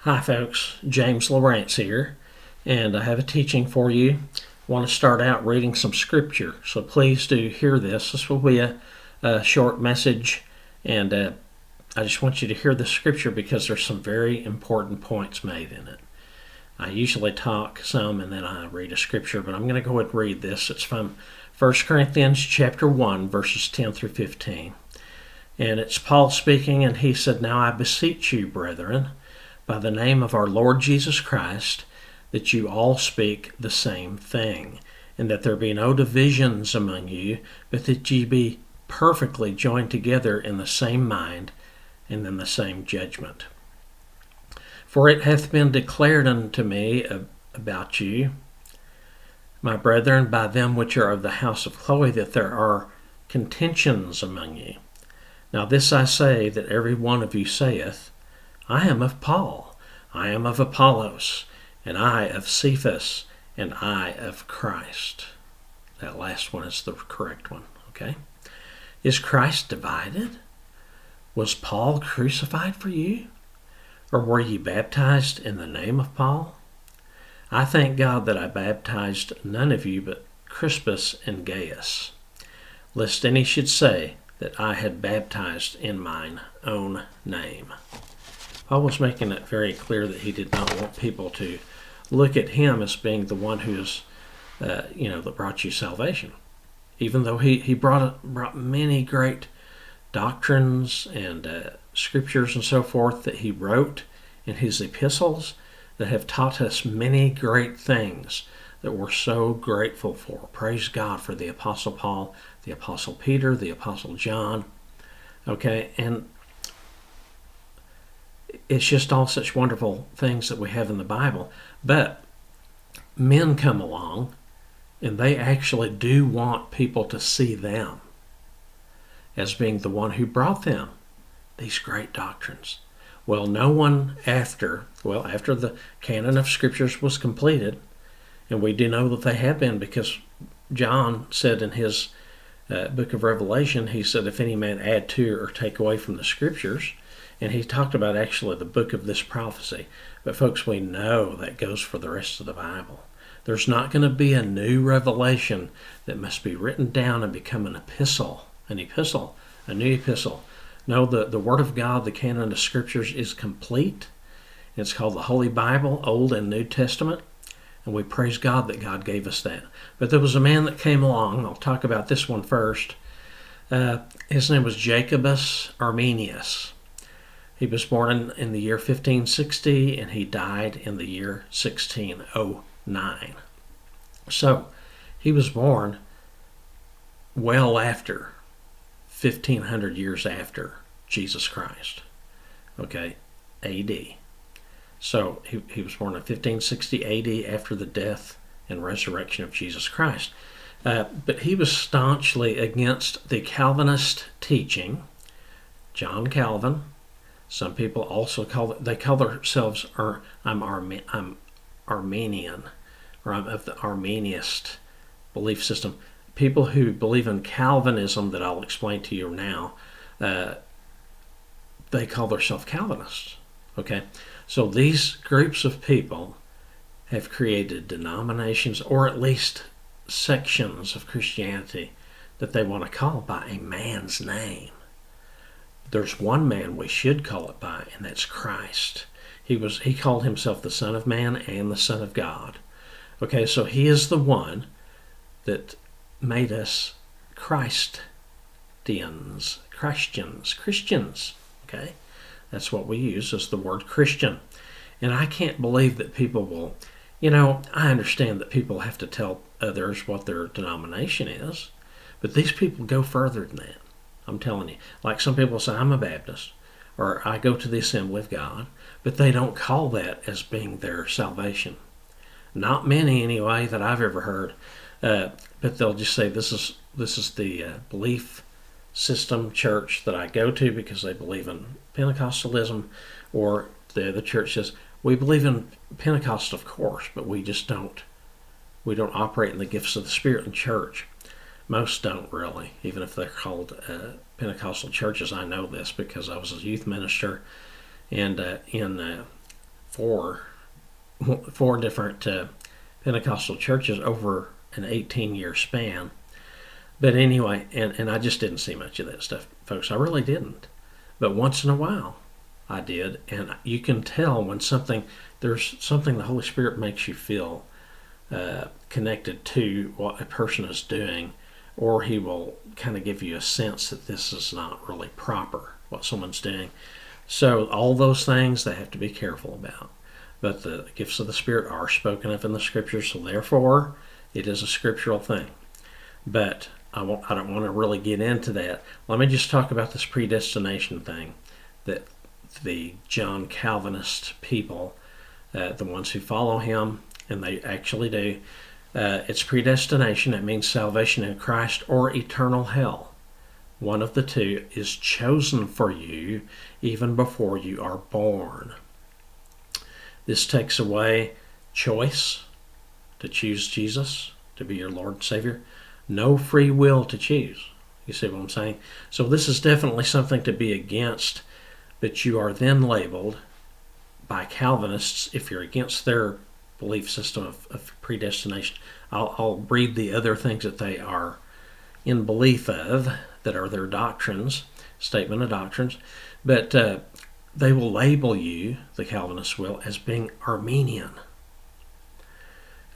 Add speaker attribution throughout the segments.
Speaker 1: Hi folks, James Lawrence here, and I have a teaching for you. I want to start out reading some scripture, so please do hear this. This will be a short message, and I just want you to hear the scripture because there's some very important points made in it. I usually talk some and then I read a scripture, but I'm going to go ahead and read this. It's from 1 Corinthians chapter 1, verses 10 through 15. And it's Paul speaking, and he said, "Now I beseech you, brethren, by the name of our Lord Jesus Christ, that you all speak the same thing, and that there be no divisions among you, but that ye be perfectly joined together in the same mind and in the same judgment. For it hath been declared unto me about you, my brethren, by them which are of the house of Chloe, that there are contentions among you. Now this I say, that every one of you saith, I am of Paul, I am of Apollos, and I of Cephas, and I of Christ." That last one is the correct one, okay? Is Christ divided? Was Paul crucified for you? Or were ye baptized in the name of Paul? I thank God that I baptized none of you but Crispus and Gaius, lest any should say that I had baptized in mine own name. Paul was making it very clear that he did not want people to look at him as being the one who's, that brought you salvation. Even though he brought many great doctrines and scriptures and so forth that he wrote in his epistles that have taught us many great things that we're so grateful for. Praise God for the Apostle Paul, the Apostle Peter, the Apostle John. Okay, and it's just all such wonderful things that we have in the Bible. But men come along and they actually do want people to see them as being the one who brought them these great doctrines. Well, no one after the canon of scriptures was completed, and we do know that they have been, because John said in his book of Revelation, he said, if any man add to or take away from the scriptures, and he talked about actually the book of this prophecy. But folks, we know that goes for the rest of the Bible. There's not going to be a new revelation that must be written down and become an epistle, a new epistle. No, the Word of God, the canon of Scriptures, is complete. It's called the Holy Bible, Old and New Testament, and we praise God that God gave us that. But there was a man that came along. I'll talk about this one first. His name was Jacobus Arminius. He was born in the year 1560, and he died in the year 1609. So, he was born well after 1,500 years after Jesus Christ, okay, A.D. So, he was born in 1560 A.D. after the death and resurrection of Jesus Christ. But he was staunchly against the Calvinist teaching, John Calvin. Some people also call themselves, I'm Arminian, or I'm of the Arminianist belief system. People who believe in Calvinism, that I'll explain to you now, they call themselves Calvinists. Okay, so these groups of people have created denominations, or at least sections of Christianity, that they want to call by a man's name. There's one man we should call it by, and that's Christ. He called himself the Son of Man and the Son of God. Okay, so he is the one that made us Christians. Okay, that's what we use as the word Christian. And I can't believe that people will, I understand that people have to tell others what their denomination is, but these people go further than that. I'm telling you. Like some people say, I'm a Baptist, or I go to the Assembly of God, but they don't call that as being their salvation. Not many, anyway, that I've ever heard. But they'll just say, this is the belief system church that I go to because they believe in Pentecostalism, or the other church says, we believe in Pentecost, of course, but we don't operate in the gifts of the Spirit in church. Most don't really, even if they're called Pentecostal churches. I know this because I was a youth minister, and in four different Pentecostal churches over an 18-year span. But anyway, and I just didn't see much of that stuff, folks. I really didn't. But once in a while, I did. And you can tell when there's something the Holy Spirit makes you feel connected to what a person is doing, or he will kind of give you a sense that this is not really proper, what someone's doing. So all those things they have to be careful about. But the gifts of the Spirit are spoken of in the Scriptures, so therefore it is a scriptural thing. But I don't want to really get into that. Let me just talk about this predestination thing that the John Calvinist people, the ones who follow him, and they actually do, it's predestination. It means salvation in Christ or eternal hell. One of the two is chosen for you even before you are born. This takes away choice to choose Jesus to be your Lord and Savior. No free will to choose. You see what I'm saying? So this is definitely something to be against, but you are then labeled by Calvinists, if you're against their belief system of predestination. I'll read the other things that they are in belief of, that are their doctrines, statement of doctrines, but they will label you, the Calvinists will, as being Arminian.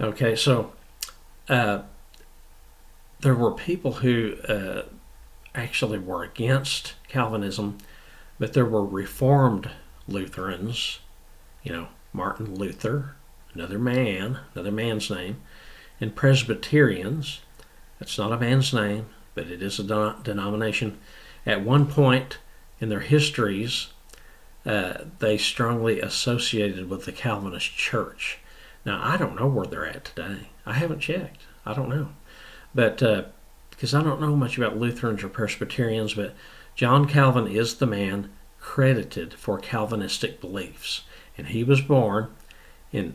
Speaker 1: Okay, so there were people who actually were against Calvinism, but there were Reformed Lutherans, Martin Luther, another man's name, and Presbyterians. That's not a man's name, but it is a denomination. At one point in their histories, they strongly associated with the Calvinist Church. Now, I don't know where they're at today. I haven't checked. I don't know. But because I don't know much about Lutherans or Presbyterians, but John Calvin is the man credited for Calvinistic beliefs. And he was born in,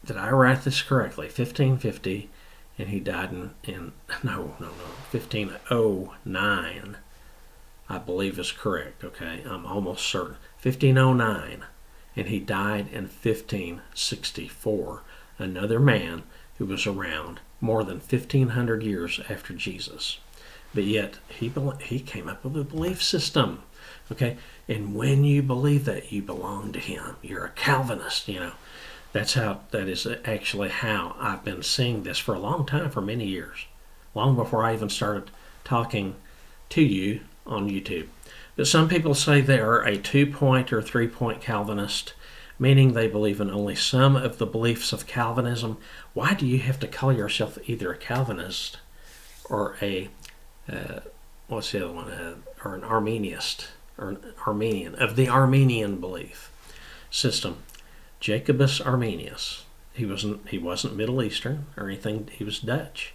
Speaker 1: did I write this correctly, 1550, and he died in 1509, I believe is correct, okay? I'm almost certain. 1509, and he died in 1564. Another man who was around more than 1,500 years after Jesus. But yet, he came up with a belief system, okay? And when you believe that, you belong to him. You're a Calvinist, that is actually how I've been seeing this for a long time, for many years, long before I even started talking to you on YouTube. But some people say they are a 2-point or 3-point Calvinist, meaning they believe in only some of the beliefs of Calvinism. Why do you have to call yourself either a Calvinist or a what's the other one? Or an Arminianist, or an Arminian, of the Arminian belief system? Jacobus Arminius. He wasn't Middle Eastern or anything. He was Dutch,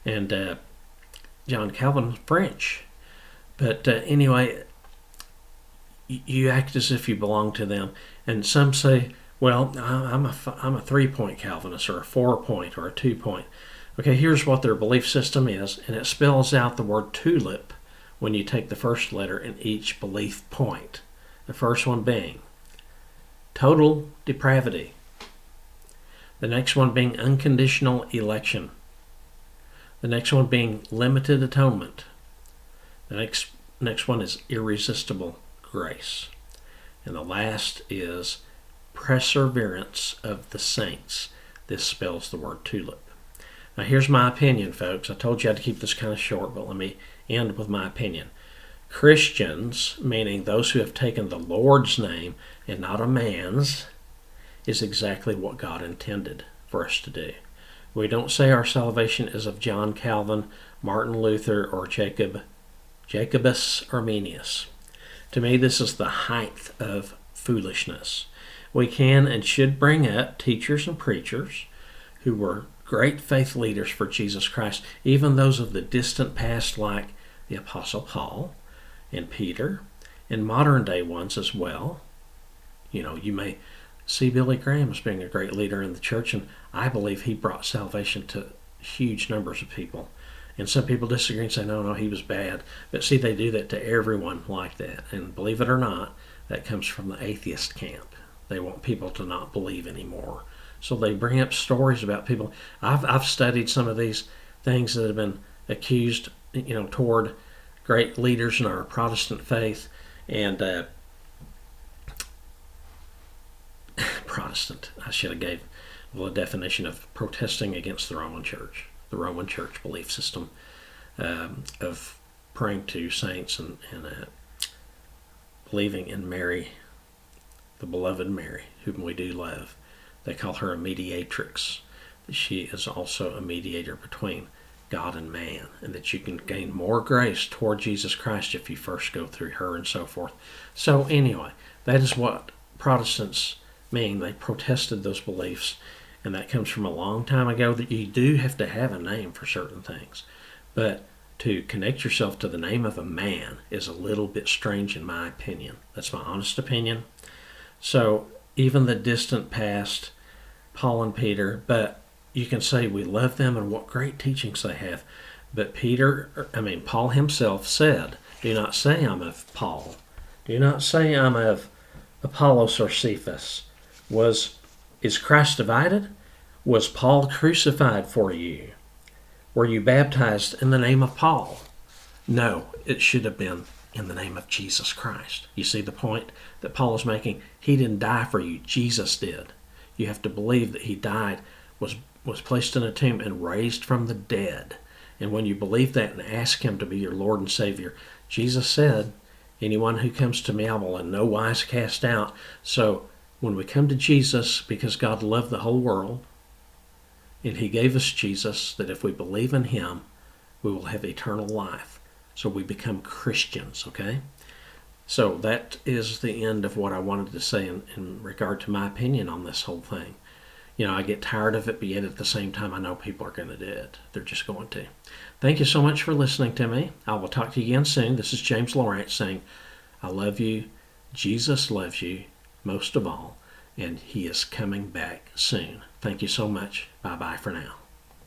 Speaker 1: and John Calvin French. But anyway, you act as if you belong to them. And some say, well, I'm a 3-point Calvinist, or a 4-point, or a 2-point. Okay, here's what their belief system is, and it spells out the word tulip when you take the first letter in each belief point. The first one being total depravity. The next one being unconditional election. The next one being limited atonement. The next one is irresistible grace. And the last is perseverance of the saints. This spells the word tulip. Now here's my opinion, folks. I told you I had to keep this kind of short, but let me end with my opinion. Christians, meaning those who have taken the Lord's name and not a man's, is exactly what God intended for us to do. We don't say our salvation is of John Calvin, Martin Luther, or Jacobus Arminius. To me, this is the height of foolishness. We can and should bring up teachers and preachers who were great faith leaders for Jesus Christ, even those of the distant past like the Apostle Paul and Peter, and modern day ones as well. You may see Billy Graham as being a great leader in the church, and I believe he brought salvation to huge numbers of people. And some people disagree and say, no, he was bad. But see, they do that to everyone like that. And believe it or not, That comes from the atheist camp. They want people to not believe anymore. So they bring up stories about people. I've studied some of these things that have been accused, toward great leaders in our Protestant faith. And Protestant, I should have gave a definition of protesting against the Roman Church belief system, of praying to saints and believing in Mary, the beloved Mary, whom we do love. They call her a mediatrix. She is also a mediator between God and man, and that you can gain more grace toward Jesus Christ if you first go through her, and so forth. So anyway, that is what Protestants mean. They protested those beliefs, and that comes from a long time ago, that you do have to have a name for certain things. But to connect yourself to the name of a man is a little bit strange in my opinion. That's my honest opinion. So even the distant past, Paul and Peter, but you can say we love them and what great teachings they have. But Paul himself said, do not say I'm of Paul. Do not say I'm of Apollos or Cephas. Is Christ divided? Was Paul crucified for you? Were you baptized in the name of Paul? No, it should have been in the name of Jesus Christ. You see the point that Paul is making? He didn't die for you. Jesus did. You have to believe that he died, was placed in a tomb, and raised from the dead. And when you believe that and ask him to be your Lord and Savior, Jesus said, anyone who comes to me I will in no wise cast out. So when we come to Jesus, because God loved the whole world, and he gave us Jesus, that if we believe in him, we will have eternal life. So we become Christians, okay? So that is the end of what I wanted to say in regard to my opinion on this whole thing. I get tired of it, but yet at the same time, I know people are going to do it. They're just going to. Thank you so much for listening to me. I will talk to you again soon. This is James Lawrence saying, I love you. Jesus loves you most of all, and he is coming back soon. Thank you so much. Bye-bye for now.